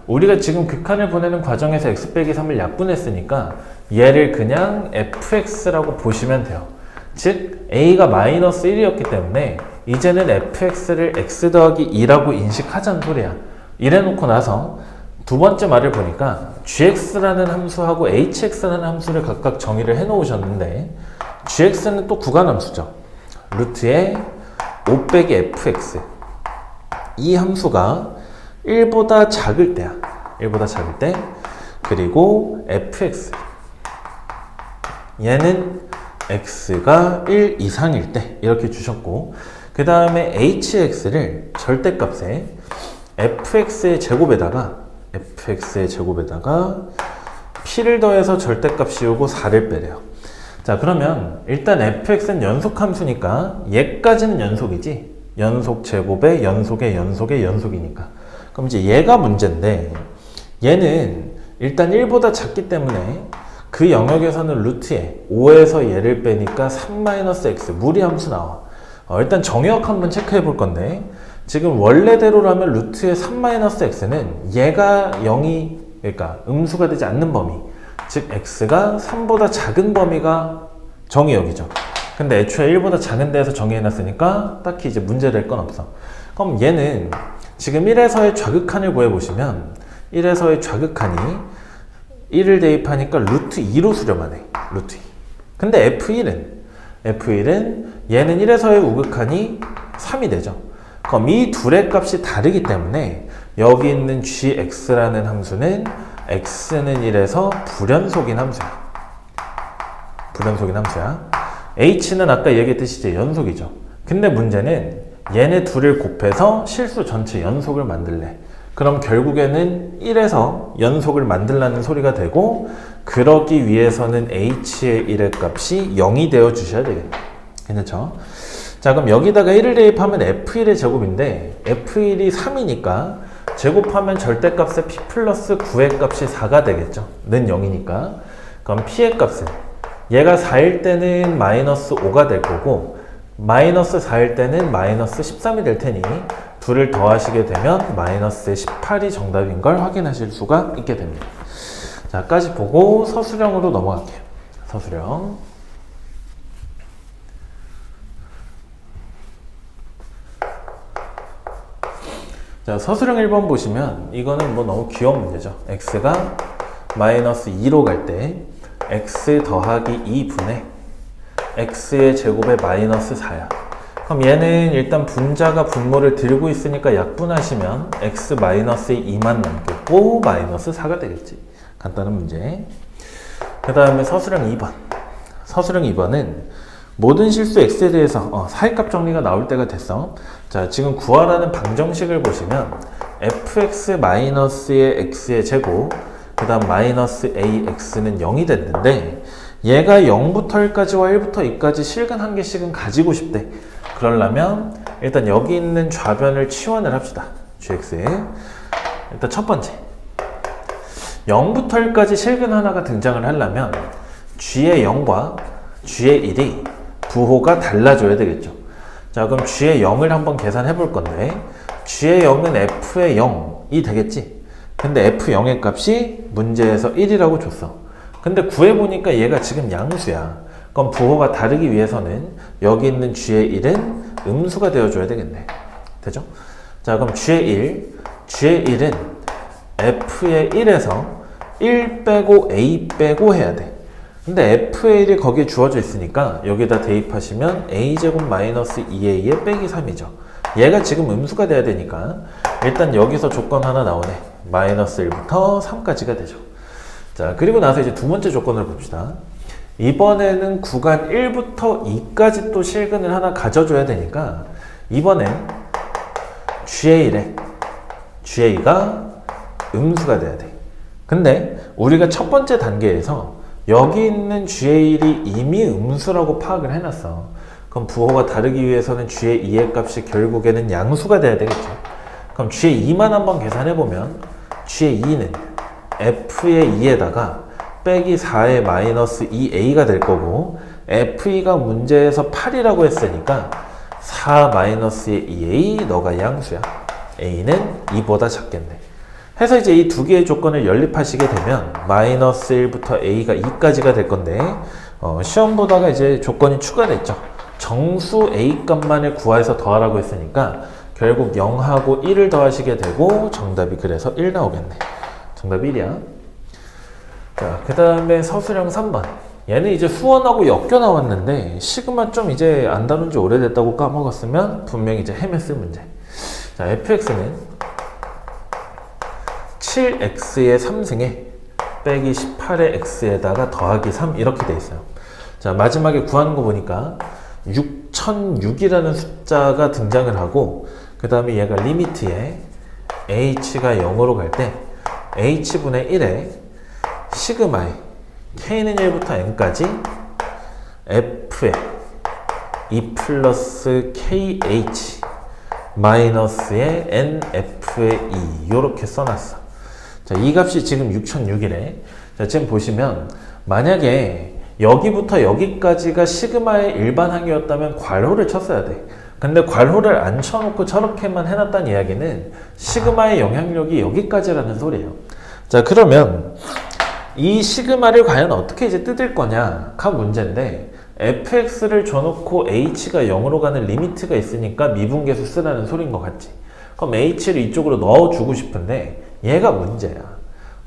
우리가 지금 극한을 보내는 과정에서 x 빼기 3을 약분했으니까 얘를 그냥 fx라고 보시면 돼요. 즉 a가 마이너스 1이었기 때문에 이제는 fx를 x 더하기 2라고 인식하자는 소리야. 이래놓고 나서 두 번째 말을 보니까 gx라는 함수하고 hx라는 함수를 각각 정의를 해놓으셨는데 gx는 또 구간함수죠. 루트에 5 빼기 fx, 이 함수가 1보다 작을 때야. 1보다 작을 때. 그리고 fx, 얘는 x가 1 이상일 때 이렇게 주셨고, 그 다음에 hx를 절대값에 fx의 제곱에다가 p를 더해서 절대값 씌우고 4를 빼래요. 자, 그러면 일단 fx는 연속함수니까 얘까지는 연속이지. 연속 제곱에 연속의 연속이니까. 그럼 이제 얘가 문제인데 얘는 일단 1보다 작기 때문에 그 영역에서는 루트에 5에서 얘를 빼니까 3-x 무리함수 나와. 일단 정의역 한번 체크해 볼 건데 지금 원래대로라면 루트의 3-x는 얘가 0이, 그러니까 음수가 되지 않는 범위, 즉 x가 3보다 작은 범위가 정의역이죠. 근데 애초에 1보다 작은 데에서 정의해놨으니까 딱히 이제 문제될 건 없어. 그럼 얘는 지금 1에서의 좌극한을 구해보시면 1에서의 좌극한이 1을 대입하니까 루트 2로 수렴하네. 루트 2. 근데 F1은 얘는 1에서의 우극한이 3이 되죠. 그럼 이 둘의 값이 다르기 때문에 여기 있는 gx라는 함수는 x는 1에서 불연속인 함수야. h는 아까 얘기했듯이 이제 연속이죠. 근데 문제는 얘네 둘을 곱해서 실수 전체 연속을 만들래. 그럼 결국에는 1에서 연속을 만들라는 소리가 되고, 그러기 위해서는 h의 1의 값이 0이 되어 주셔야 되겠네. 괜찮죠? 자, 그럼 여기다가 1을 대입하면 f1의 제곱인데 f1이 3이니까 제곱하면 절대값에 p 플러스 9의 값이 4가 되겠죠. 는 0이니까. 그럼 p의 값은 얘가 4일 때는 마이너스 5가 될 거고 마이너스 4일 때는 마이너스 13이 될 테니 둘을 더하시게 되면 마이너스 18이 정답인 걸 확인하실 수가 있게 됩니다. 자, 까지 보고 서술형으로 넘어갈게요. 서술형. 자, 서술형 1번 보시면 이거는 뭐 너무 귀여운 문제죠. x가 마이너스 2로 갈 때 x 더하기 2분의 x의 제곱에 마이너스 4야. 그럼 얘는 일단 분자가 분모를 들고 있으니까 약분하시면 x 마이너스의 2만 남겠고 마이너스 4가 되겠지. 간단한 문제. 그 다음에 서술형 2번. 서술형 2번은 모든 실수 x에 대해서 사이값 정리가 나올 때가 됐어. 자, 지금 구하라는 방정식을 보시면 fx-의 x의 제곱 그 다음 마이너스 ax는 0이 됐는데 얘가 0부터 1까지와 1부터 2까지 실근 한 개씩은 가지고 싶대. 그러려면 일단 여기 있는 좌변을 치환을 합시다. gx에 일단 첫 번째 0부터 1까지 실근 하나가 등장을 하려면 g의 0과 g의 1이 부호가 달라져야 되겠죠. 자, 그럼 g의 0을 한번 계산해 볼 건데 g의 0은 f의 0이 되겠지. 근데 f0의 값이 문제에서 1이라고 줬어. 근데 구해보니까 얘가 지금 양수야. 그럼 부호가 다르기 위해서는 여기 있는 g의 1은 음수가 되어줘야 되겠네. 되죠? 자, 그럼 g의 1은 f의 1에서 1 빼고 a 빼고 해야 돼. 근데 f의 1이 거기에 주어져 있으니까 여기다 대입하시면 a제곱 마이너스 2a의 빼기 3이죠. 얘가 지금 음수가 돼야 되니까 일단 여기서 조건 하나 나오네. 마이너스 1부터 3까지가 되죠. 자, 그리고 나서 이제 두 번째 조건을 봅시다. 이번에는 구간 1부터 2까지 또 실근을 하나 가져줘야 되니까 이번엔 GA래. GA가 음수가 돼야 돼. 근데 우리가 첫 번째 단계에서 여기 있는 GA이 이미 음수라고 파악을 해놨어. 그럼 부호가 다르기 위해서는 G의 2의 값이 결국에는 양수가 돼야 되겠죠. 그럼 G의 2만 한번 계산해보면 G의 2는 F의 2에다가 빼기 4의 마이너스 2A가 될 거고 F2가 문제에서 8이라고 했으니까 4 마이너스의 2A 너가 양수야. A는 2보다 작겠네. 해서 이제 이 두 개의 조건을 연립하시게 되면 마이너스 1부터 A가 2까지가 될 건데 시험 보다가 이제 조건이 추가됐죠. 정수 A 값만을 구해서 더하라고 했으니까 결국 0하고 1을 더하시게 되고 정답이 그래서 1 나오겠네. 정답이 1이야. 자, 그 다음에 서술형 3번. 얘는 이제 수원하고 엮여 나왔는데 시그마 좀 이제 안 다룬 지 오래됐다고 까먹었으면 분명히 이제 헤맸을 문제. 자, fx는 7x의 3승에 빼기 18의 x에다가 더하기 3 이렇게 돼 있어요. 자, 마지막에 구하는 거 보니까 6006이라는 숫자가 등장을 하고 그 다음에 얘가 리미트에 h가 0으로 갈 때 h분의 1에 시그마에 k는 1부터 n까지 f에 2 플러스 kh 마이너스의 nf의 2 요렇게 써놨어. 자, 이 값이 지금 6006이래. 자, 지금 보시면 만약에 여기부터 여기까지가 시그마의 일반항이었다면 괄호를 쳤어야 돼. 근데 괄호를 안 쳐놓고 저렇게만 해놨다는 이야기는 시그마의 영향력이 여기까지라는 소리예요. 자, 그러면 이 시그마를 과연 어떻게 이제 뜯을 거냐가 문제인데 fx를 줘놓고 h가 0으로 가는 리미트가 있으니까 미분계수 쓰라는 소리인 것 같지. 그럼 h를 이쪽으로 넣어주고 싶은데 얘가 문제야.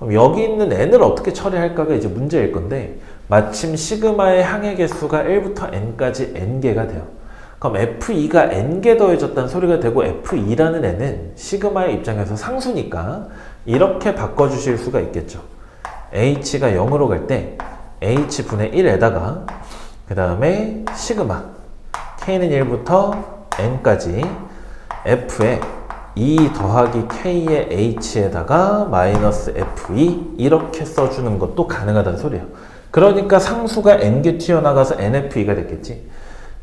그럼 여기 있는 n을 어떻게 처리할까가 이제 문제일 건데 마침 시그마의 항의 개수가 1부터 n까지 n개가 돼요. 그럼 f2가 n개 더해졌다는 소리가 되고 f2라는 n은 시그마의 입장에서 상수니까 이렇게 바꿔주실 수가 있겠죠. h가 0으로 갈 때 h분의 1에다가 그 다음에 시그마 k는 1부터 n까지 f에 2 더하기 k의 h에다가 마이너스 f2 이렇게 써주는 것도 가능하다는 소리예요. 그러니까 상수가 n개 튀어나가서 nf2가 됐겠지.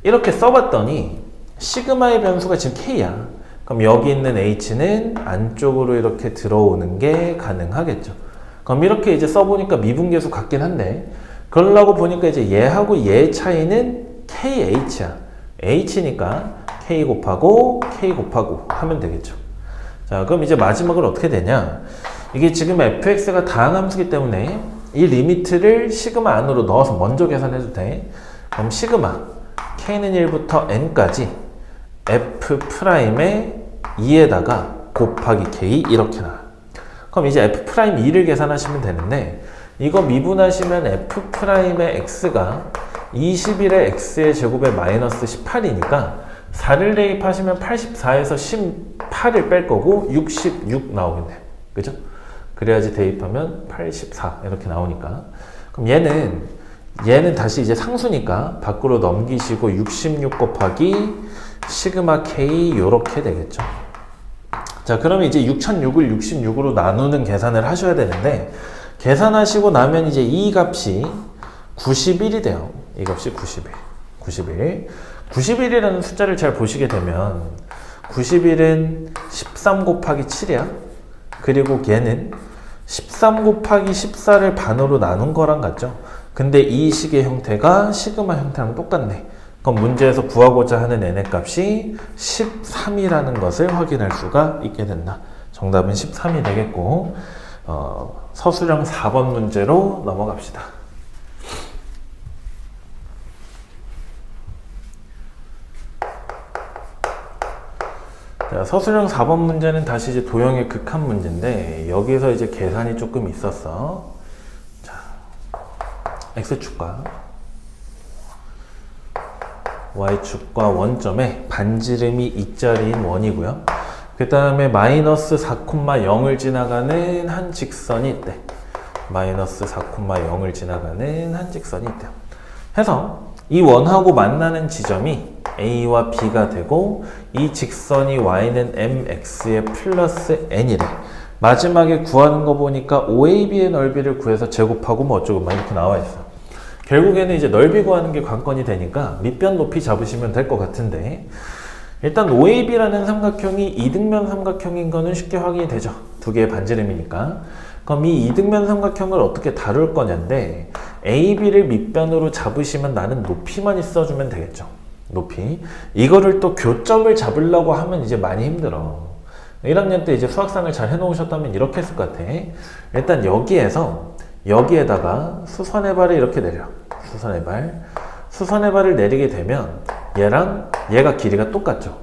이렇게 써봤더니 시그마의 변수가 지금 k야. 그럼 여기 있는 h는 안쪽으로 이렇게 들어오는 게 가능하겠죠. 그럼 이렇게 이제 써보니까 미분계수 같긴 한데 그러려고 보니까 이제 얘하고 얘의 차이는 KH야. H니까 K 곱하고 K 곱하고 하면 되겠죠. 자, 그럼 이제 마지막으로 어떻게 되냐? 이게 지금 fx가 다항함수기 때문에 이 리미트를 시그마 안으로 넣어서 먼저 계산해도 돼. 그럼 시그마 k는 1부터 n까지 f'의 2에다가 곱하기 k 이렇게 나와요. 그럼 이제 f'2를 계산하시면 되는데 이거 미분하시면 f'의 x가 21의 x의 제곱에 마이너스 18이니까 4를 대입하시면 84에서 18을 뺄 거고 66 나오겠네. 그죠? 그래야지 대입하면 84 이렇게 나오니까. 그럼 얘는 다시 이제 상수니까 밖으로 넘기시고 66 곱하기 시그마 k 요렇게 되겠죠. 자, 그러면 이제 6006을 66으로 나누는 계산을 하셔야 되는데 계산하시고 나면 이제 이 값이 91이 돼요. 이 값이 91. 91이라는 숫자를 잘 보시게 되면 91은 13 곱하기 7이야. 그리고 얘는 13 곱하기 14를 반으로 나눈 거랑 같죠. 근데 이 식의 형태가 시그마 형태랑 똑같네. 그럼 문제에서 구하고자 하는 n의 값이 13이라는 것을 확인할 수가 있게 된다. 정답은 13이 되겠고 서술형 4번 문제로 넘어갑시다. 자, 서술형 4번 문제는 다시 이제 도형의 극한 문제인데 여기서 이제 계산이 조금 있었어. 자, x축과 y축과 원점에 반지름이 2짜리인 원이고요. 그 다음에 마이너스 4,0을 지나가는 한 직선이 있대. 마이너스 4,0을 지나가는 한 직선이 있대요. 해서 이 원하고 만나는 지점이 A와 B가 되고 이 직선이 Y는 MX의 플러스 N이래. 마지막에 구하는 거 보니까 OAB의 넓이를 구해서 제곱하고 뭐 어쩌고 막 이렇게 나와 있어. 결국에는 이제 넓이 구하는 게 관건이 되니까 밑변 높이 잡으시면 될 것 같은데 일단 OAB라는 삼각형이 이등면 삼각형인 거는 쉽게 확인이 되죠. 두 개의 반지름이니까. 그럼 이 이등면 삼각형을 어떻게 다룰 거냐인데 AB를 밑변으로 잡으시면 나는 높이만 있어주면 되겠죠. 높이. 이거를 또 교점을 잡으려고 하면 이제 많이 힘들어. 1학년 때 이제 수학상을 잘 해놓으셨다면 이렇게 했을 것 같아. 일단 여기에다가 수선의 발을 이렇게 내려. 수선의 발을 내리게 되면 얘랑 얘가 길이가 똑같죠.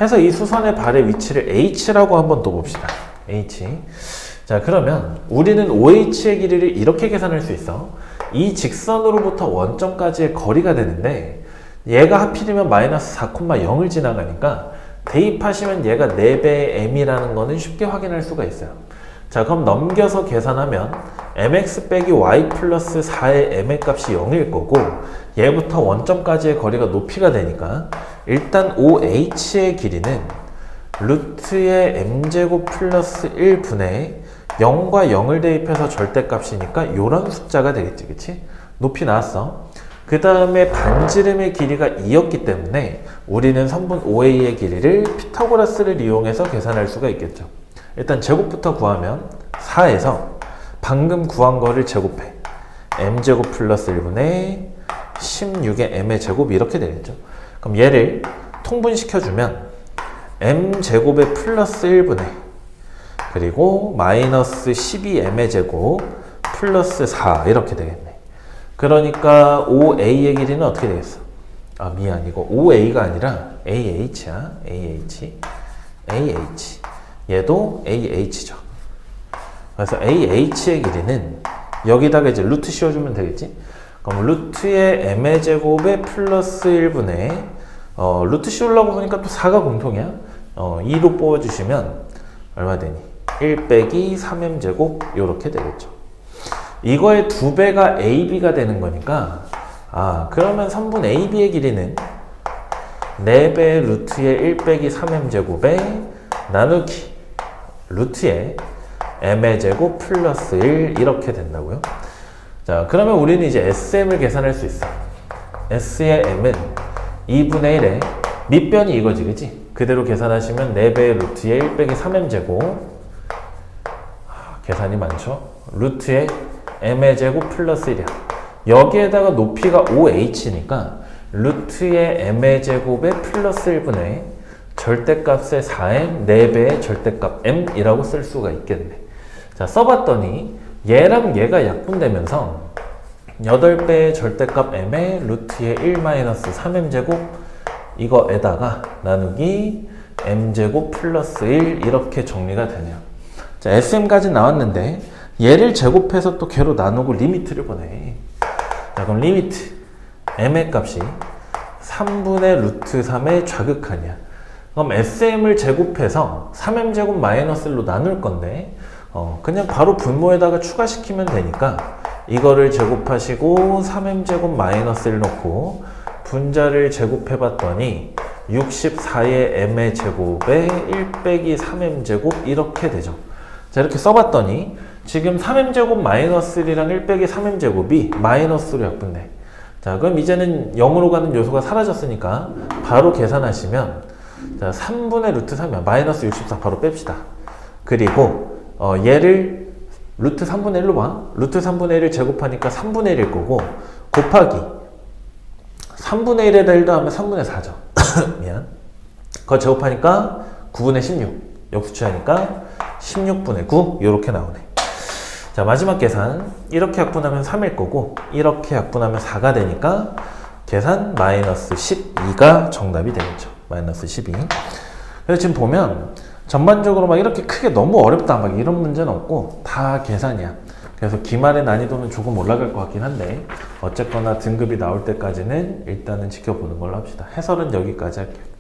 해서 이 수선의 발의 위치를 H라고 한번 또 봅시다. H. 자, 그러면 우리는 OH의 길이를 이렇게 계산할 수 있어. 이 직선으로부터 원점까지의 거리가 되는데 얘가 하필이면 마이너스 4,0을 지나가니까 대입하시면 얘가 4배의 m이라는 거는 쉽게 확인할 수가 있어요. 자, 그럼 넘겨서 계산하면 mx 빼기 y 플러스 4의 m의 값이 0일 거고 얘부터 원점까지의 거리가 높이가 되니까 일단 OH의 길이는 루트의 m제곱 플러스 1분의 0과 0을 대입해서 절대값이니까 이런 숫자가 되겠지, 그치? 높이 나왔어. 그 다음에 반지름의 길이가 2였기 때문에 우리는 선분 OA의 길이를 피타고라스를 이용해서 계산할 수가 있겠죠. 일단 제곱부터 구하면 4에서 방금 구한 거를 제곱해. m제곱 플러스 1분의 16의 m의 제곱 이렇게 되겠죠. 그럼 얘를 통분시켜주면 m제곱의 플러스 1분의 그리고 마이너스 12m의 제곱 플러스 4 이렇게 되겠네. 그러니까 OA의 길이는 어떻게 되겠어? 아, 미안. 이거 OA가 아니라 AH야. AH. 얘도 AH죠. 그래서 AH의 길이는 여기다가 이제 루트 씌워주면 되겠지? 그럼 루트의 m의 제곱에 플러스 1분의 루트 씌우려고 보니까 또 4가 공통이야. 2로 뽑아주시면 얼마 되니? 1 빼기 3m 제곱 요렇게 되겠죠. 이거의 2배가 AB가 되는 거니까 그러면 선분 AB의 길이는 4배 루트의 1 빼기 3m 제곱에 나누기 루트의 m의 제곱 플러스 1 이렇게 된다고요. 자, 그러면 우리는 이제 SM을 계산할 수 있어. S의 M은 2분의 1에 밑변이 이거지, 그치? 그대로 계산하시면 4배의 루트의 1 빼기 3m 제곱 계산이 많죠? 루트의 m의 제곱 플러스 1이야. 여기에다가 높이가 5h니까 루트의 m의 제곱에 플러스 1분의 절대값의 4m, 4배의 절대값 m이라고 쓸 수가 있겠네. 자, 써봤더니 얘랑 얘가 약분되면서 8배의 절대값 m에 루트의 1-3m 제곱 이거에다가 나누기 m제곱 플러스 1 이렇게 정리가 되네요. 자, sm까지 나왔는데 얘를 제곱해서 또 걔로 나누고 리미트를 보내. 자, 그럼 리미트 m의 값이 3분의 루트 3의 좌극하냐. 그럼 sm을 제곱해서 3m제곱 마이너스 1로 나눌 건데 그냥 바로 분모에다가 추가시키면 되니까 이거를 제곱하시고 3m제곱 마이너스 1 놓고 분자를 제곱해봤더니 64의 m의 제곱에 1 빼기 3m제곱 이렇게 되죠. 자, 이렇게 써봤더니 지금 3m제곱 마이너스 1이랑 1 빼기 3m제곱이 마이너스로 약분돼. 자, 그럼 이제는 0으로 가는 요소가 사라졌으니까 바로 계산하시면 자, 3분의 루트 3이야. 마이너스 64 바로 뺍시다. 그리고 얘를 루트 3분의 1로 봐. 루트 3분의 1을 제곱하니까 3분의 1일 거고 곱하기 3분의 1에다 1 더하면 3분의 4죠. 미안. 그거 제곱하니까 9분의 16. 역수치하니까 16분의 9 이렇게 나오네. 자, 마지막 계산 이렇게 약분하면 3일 거고 이렇게 약분하면 4가 되니까 계산 마이너스 12가 정답이 되겠죠. 마이너스 12. 그래서 지금 보면 전반적으로 막 이렇게 크게 너무 어렵다 막 이런 문제는 없고 다 계산이야. 그래서 기말의 난이도는 조금 올라갈 것 같긴 한데 어쨌거나 등급이 나올 때까지는 일단은 지켜보는 걸로 합시다. 해설은 여기까지 할게요.